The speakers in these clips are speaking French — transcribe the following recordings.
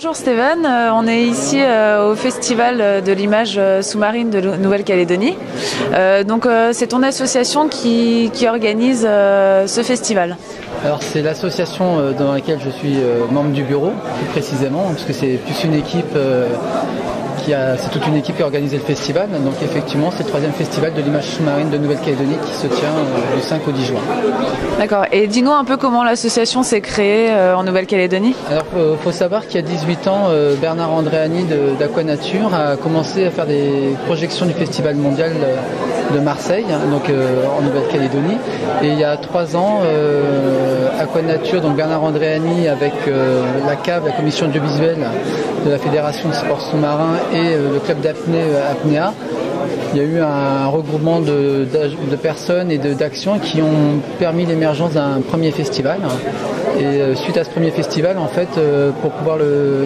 Bonjour Stéphane, on est ici au Festival de l'image sous-marine de Nouvelle-Calédonie. C'est ton association qui organise ce festival. Alors c'est l'association dans laquelle je suis membre du bureau, plus précisément, parce que c'est plus une équipe c'est toute une équipe qui a organisé le festival. Donc effectivement, c'est le 3e festival de l'image sous-marine de Nouvelle-Calédonie qui se tient du 5 au 10 juin. D'accord. Et dis-nous un peu comment l'association s'est créée en Nouvelle-Calédonie. Alors il faut savoir qu'il y a 18 ans, Bernard Andréani d'Aquanature a commencé à faire des projections du festival mondial de Marseille, donc en Nouvelle-Calédonie. Et il y a 3 ans, Aquanature, donc Bernard Andréani avec la CAV, la commission audiovisuelle de la Fédération de sport sous-marin et le club d'apnée Apnéa, il y a eu un regroupement de personnes et d'actions qui ont permis l'émergence d'un premier festival. Et suite à ce premier festival, en fait, pour pouvoir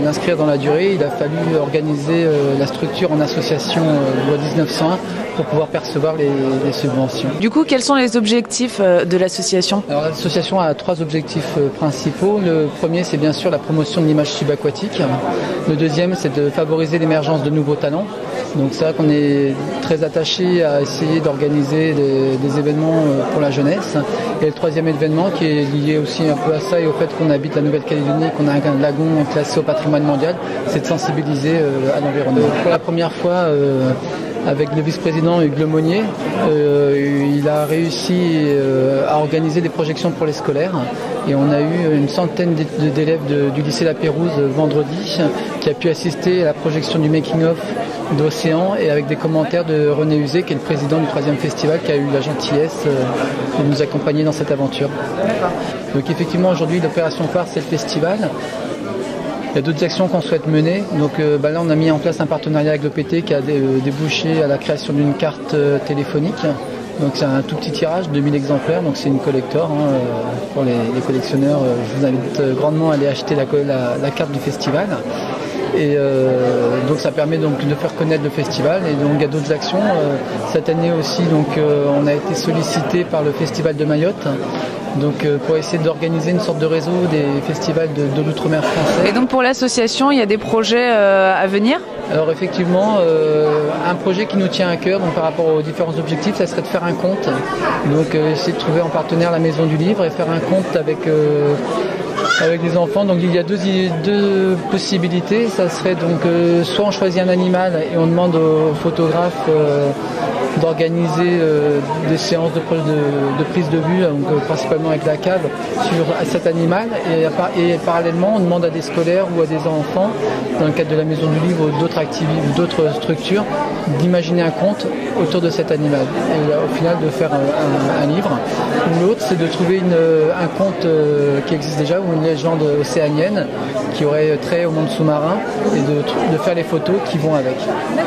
l'inscrire dans la durée, il a fallu organiser la structure en association loi 1901 pour pouvoir percevoir les subventions. Du coup, quels sont les objectifs de l'association ? Alors l'association a 3 objectifs principaux. Le premier, c'est bien sûr la promotion de l'image subaquatique. Le deuxième, c'est de favoriser l'émergence de nouveaux talents. Donc c'est vrai qu'on est très attaché à essayer d'organiser des événements pour la jeunesse. Et le 3e événement qui est lié aussi un peu à ça et au fait qu'on habite la Nouvelle-Calédonie, qu'on a un lagon classé au patrimoine mondial, c'est de sensibiliser à l'environnement. Pour la première fois, avec le vice-président Hugues Lemonnier, il a réussi à organiser des projections pour les scolaires. Et on a eu une centaine d'élèves du lycée La Pérouse vendredi qui a pu assister à la projection du making-of d'Océan et avec des commentaires de René Uzé, qui est le président du 3e festival, qui a eu la gentillesse de nous accompagner dans cette aventure. Donc effectivement, aujourd'hui, l'opération phare, c'est le festival. Il y a d'autres actions qu'on souhaite mener. Donc là, on a mis en place un partenariat avec l'OPT qui a débouché à la création d'une carte téléphonique. Donc c'est un tout petit tirage, 2000 exemplaires, donc c'est une collector pour les collectionneurs. Je vous invite grandement à aller acheter la carte du festival. Et donc ça permet donc de faire connaître le festival. Et donc il y a d'autres actions. Cette année aussi, donc on a été sollicité par le festival de Mayotte. Donc pour essayer d'organiser une sorte de réseau des festivals de l'outre-mer français. Et donc pour l'association, il y a des projets à venir ? Alors effectivement, un projet qui nous tient à cœur, donc par rapport aux différents objectifs, ça serait de faire un compte. Donc essayer de trouver en partenaire la Maison du Livre et faire un compte avec des enfants. Donc il y a deux possibilités. Ça serait donc soit on choisit un animal et on demande aux photographes d'organiser des séances de prise de vue, donc principalement avec la cave, sur cet animal. Et parallèlement, on demande à des scolaires ou à des enfants, dans le cadre de la Maison du Livre ou d'autres activités ou d'autres structures, d'imaginer un conte autour de cet animal. Et au final, de faire un livre. L'autre, c'est de trouver un conte qui existe déjà, ou une légende océanienne qui aurait trait au monde sous-marin, et de faire les photos qui vont avec.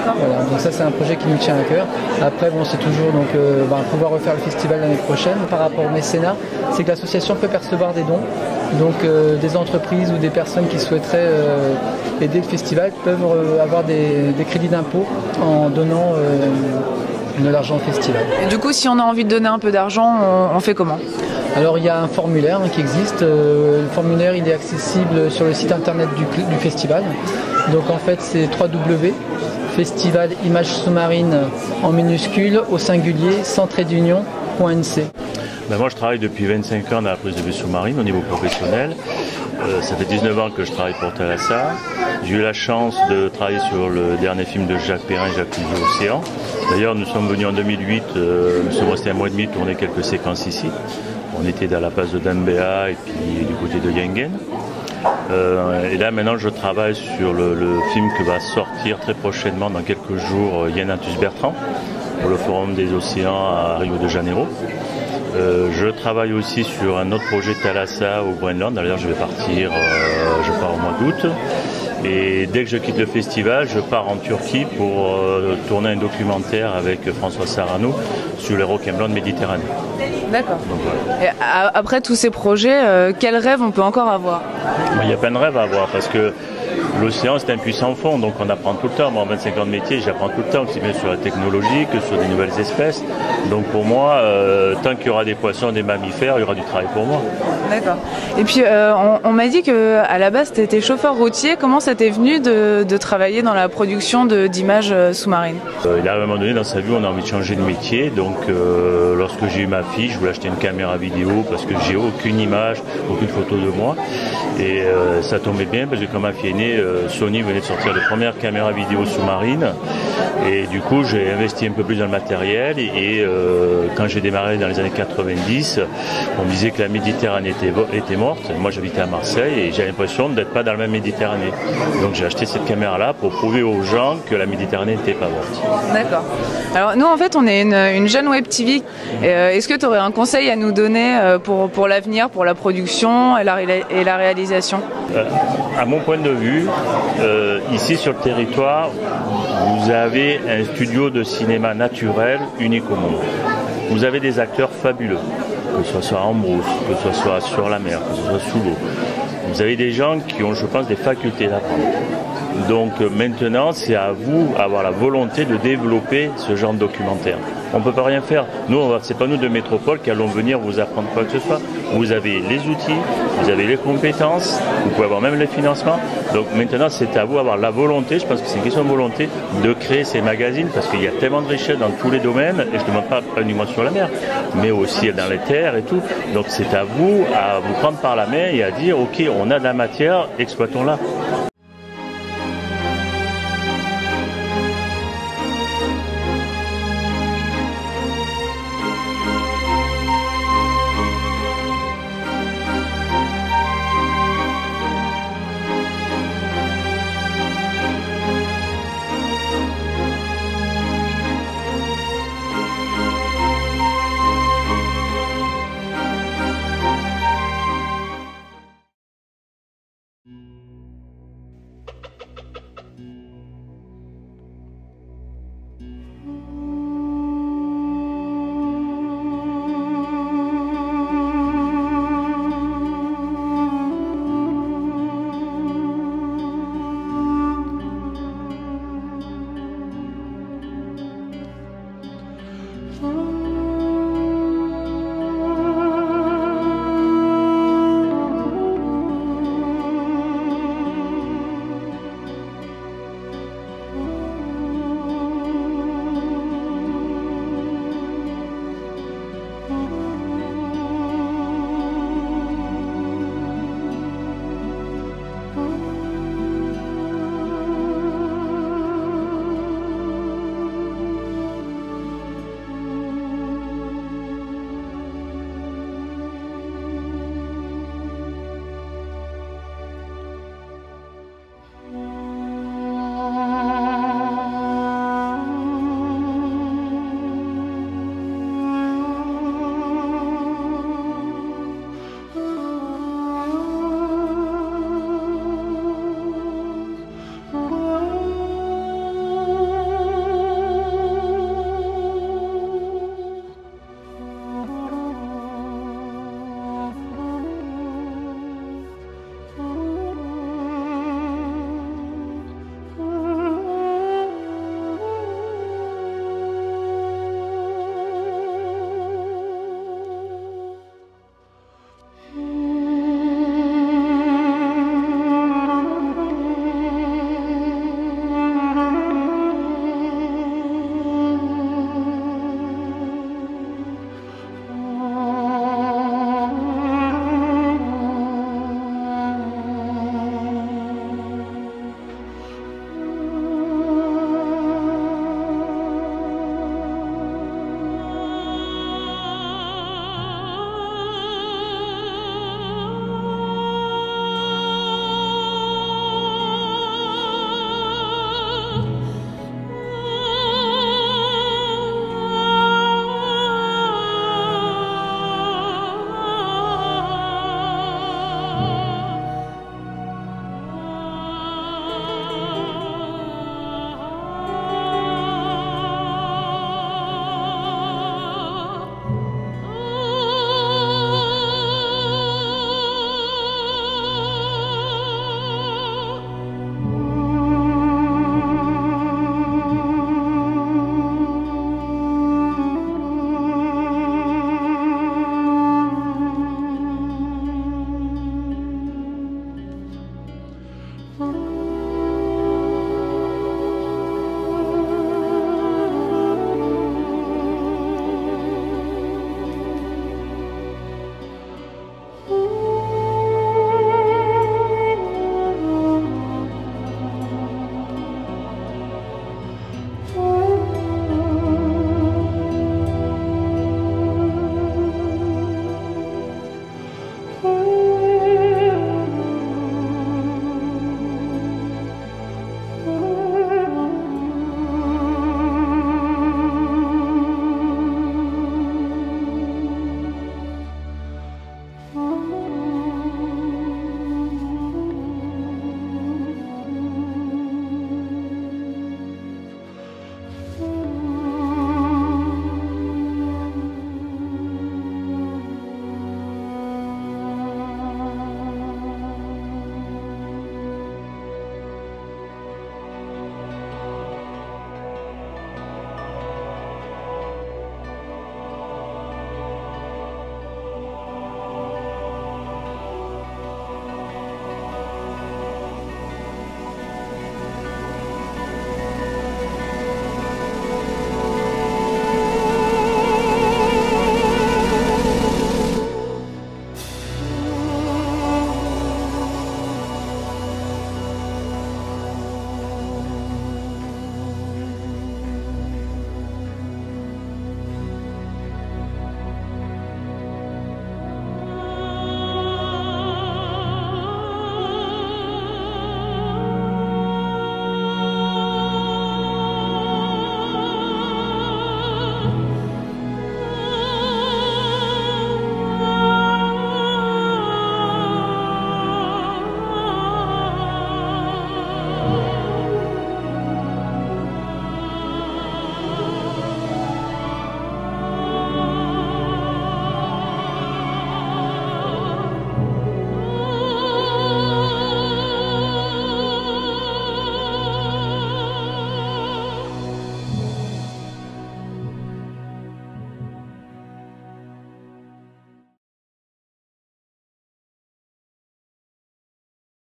Voilà, donc ça, c'est un projet qui nous tient à cœur. Après, c'est toujours pouvoir refaire le festival l'année prochaine. Par rapport au mécénat, c'est que l'association peut percevoir des dons. Donc des entreprises ou des personnes qui souhaiteraient aider le festival peuvent avoir des crédits d'impôt en donnant de l'argent au festival. Et du coup, si on a envie de donner un peu d'argent, on fait comment ? Alors il y a un formulaire qui existe. Le formulaire, il est accessible sur le site internet du festival. Donc en fait, c'est www.festival image sous-marine en minuscule au singulier sans trait d'union.nc. Moi je travaille depuis 25 ans dans la prise de vue sous-marine au niveau professionnel. Ça fait 19 ans que je travaille pour Thalassa. J'ai eu la chance de travailler sur le dernier film de Jacques Perrin et Jacques Pujol, Océan. D'ailleurs nous sommes venus en 2008, nous sommes restés un mois et demi tourner quelques séquences ici. On était dans la passe de Dambéa et puis du côté de Yengen. Et là maintenant je travaille sur le film que va sortir très prochainement dans quelques jours Yann Antus Bertrand pour le Forum des Océans à Rio de Janeiro. Je travaille aussi sur un autre projet de Thalassa au Groenland. D'ailleurs je vais partir, je pars au mois d'août. Et dès que je quitte le festival, je pars en Turquie pour tourner un documentaire avec François Sarano sur les requins blancs de Méditerranée. D'accord. Voilà. Et après tous ces projets, quels rêves on peut encore avoir ? Il y a plein de rêves à avoir parce que l'océan c'est un puissant fond, donc on apprend tout le temps. Moi en 25 ans de métier, j'apprends tout le temps, aussi bien sur la technologie que sur des nouvelles espèces. Donc pour moi, tant qu'il y aura des poissons, des mammifères, il y aura du travail pour moi. D'accord. Et puis on m'a dit qu'à la base tu étais chauffeur routier. Comment ça t'est venu de travailler dans la production d'images sous-marines? Il y a un moment donné dans sa vie on a envie de changer de métier, donc lorsque j'ai eu ma fille, je voulais acheter une caméra vidéo parce que j'ai aucune image, aucune photo de moi. Et ça tombait bien parce que quand ma fille est née, Sony venait de sortir les premières caméras vidéo sous-marines. Et du coup, j'ai investi un peu plus dans le matériel. Et quand j'ai démarré dans les années 90, on me disait que la Méditerranée était morte. Moi, j'habitais à Marseille et j'ai l'impression d'être pas dans la même Méditerranée. Donc, j'ai acheté cette caméra-là pour prouver aux gens que la Méditerranée n'était pas morte. D'accord. Alors, nous, en fait, on est une jeune web TV. Est-ce que tu aurais un conseil à nous donner pour l'avenir, pour la production et la réalisation? À mon point de vue, ici sur le territoire, vous avez un studio de cinéma naturel unique au monde. Vous avez des acteurs fabuleux, que ce soit en brousse, que ce soit sur la mer, que ce soit sous l'eau. Vous avez des gens qui ont, je pense, des facultés d'apprendre. Donc maintenant, c'est à vous d'avoir la volonté de développer ce genre de documentaire. On ne peut pas rien faire. Nous, c'est pas nous de métropole qui allons venir vous apprendre quoi que ce soit. Vous avez les outils, vous avez les compétences, vous pouvez avoir même les financements. Donc maintenant, c'est à vous d'avoir la volonté, je pense que c'est une question de volonté, de créer ces magazines parce qu'il y a tellement de richesses dans tous les domaines, et je ne demande pas uniquement sur la mer, mais aussi dans les terres et tout. Donc c'est à vous prendre par la main et à dire, ok, on a de la matière, exploitons-la.